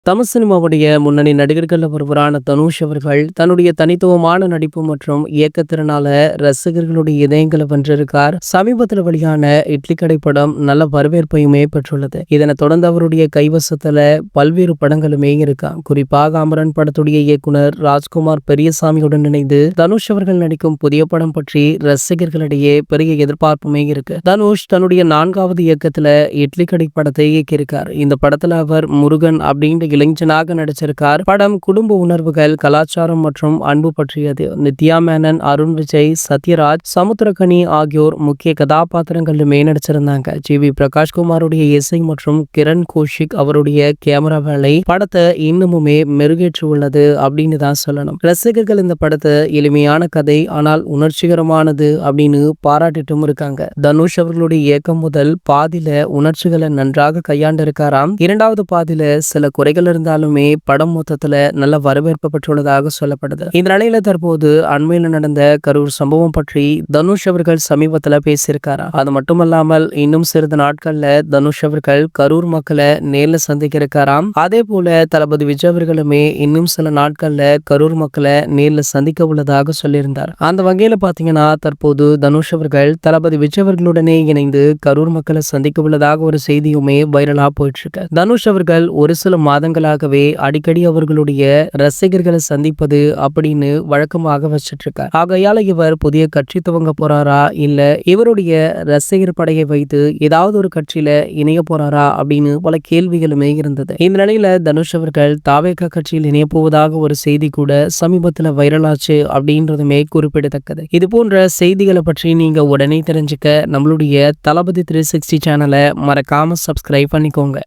தமிழ் சினிமாவுடைய முன்னணி நடிகர்கள் ஒருவரான தனுஷ் அவர்கள் தன்னுடைய தனித்துவமான நடிப்பு மற்றும் இயக்கத்திறனால ரசிகர்களுடைய இதயங்களை வென்றிருக்கார். சமீபத்தில் வெளியான இட்லி கடை படம் நல்ல வரவேற்பையுமே பெற்றுள்ளது. இதனைத் தொடர்ந்து அவருடைய கைவசத்துல பல்வேறு படங்களுமே இருக்கா. குறிப்பாக அமரன் படத்துடைய இயக்குனர் ராஜ்குமார் பெரியசாமியுடன் இணைந்து தனுஷ் அவர்கள் நடிக்கும் புதிய படம் பற்றி ரசிகர்களிடையே பெரிய எதிர்பார்ப்புமே இருக்கு. தனுஷ் தன்னுடைய 4வது இயக்கத்துல இட்லி கடை படத்தை இயக்கியிருக்கார். இந்த படத்துல அவர் முருகன் அப்படின்ற இளைஞனாக நடிச்சிருக்கார். படம் குடும்ப உணர்வுகள், கலாச்சாரம் மற்றும் அன்பு பற்றியது. நித்யா மேனன், அருண் விஜய், சத்யராஜ், சமுத்திரகனி ஆகியோர் முக்கிய கதாபாத்திரங்களுமே நடிச்சிருந்தாங்க. ஜி.வி. பிரகாஷ்குமாருடைய இசை மற்றும் கிரண் கோஷிக் அவருடைய கேமரா வேலை படத்தை இன்னமுமே மெருகேற்றி உள்ளது அப்படின்னு தான் சொல்லணும். ரசிகர்கள் இந்த படத்தை எளிமையான கதை ஆனால் உணர்ச்சிகரமானது அப்படின்னு பாராட்டிட்டும் இருக்காங்க. தனுஷ் அவர்களுடைய இயக்கம் முதல் பாதியில உணர்ச்சிகளை நன்றாக கையாண்டிருக்காராம். 2வது பாதியில சில குறைகள் இருந்தாலுமே படம் மொத்தத்துல நல்ல வரவேற்பு பெற்றுள்ளதாக சொல்லப்படுது. இந்த நிலையில தற்போது அண்மையில நடந்த கரூர் சம்பவம் பற்றி தனுஷ் அவர்கள் சமீபத்துல பேசியிருக்காரா. அது மட்டுமல்லாமல் இன்னும் சிறிது நாட்கள்ல தனுஷ் அவர்கள் கரூர் மக்களை நேர்ல சந்திக்க இருக்காராம். அதே போல தளபதி விஜய் அவர்களுமே இன்னும் சில நாட்கள்ல கரூர் மக்களை நேர்ல சந்திக்க உள்ளதாக சொல்லியிருந்தார். அந்த வகையில பாத்தீங்கன்னா தற்போது தனுஷ் அவர்கள் தளபதி விஜய் அவர்களுடனே இணைந்து கரூர் மக்களை சந்திக்க உள்ளதாக ஒரு செய்தியுமே வைரலா போயிட்டு இருக்கு. தனுஷ் அவர்கள் ஒரு சில மாதங்களாகவே அடிக்கடி அவர்களுடைய ரசிகர்களை சந்திப்பது அப்படின்னு வழக்கமாக வச்சிட்டு இருக்கார். ஆகையால இவர் புதிய கட்சி துவங்க போறாரா இல்ல இவருடைய ரசிகர் படையை வைத்து ஏதாவது ஒரு கட்சியில இணைய போறாரா அப்படின்னு பல கேள்விகளுமே இருந்தது. இந்த நிலையில தனுஷ் அவர்கள் தாவேகா கட்சியில் இணைய போவதாக ஒரு செய்தி கூட சமீபத்துல வைரலாச்சு அப்படின்றதுமே குறிப்பிடத்தக்கது. இது போன்ற செய்திகளை பற்றி நீங்க உடனே தெரிஞ்சுக்க நம்மளுடைய தளபதி 360 சேனலை மறக்காம சப்ஸ்கிரைப் பண்ணிக்கோங்க.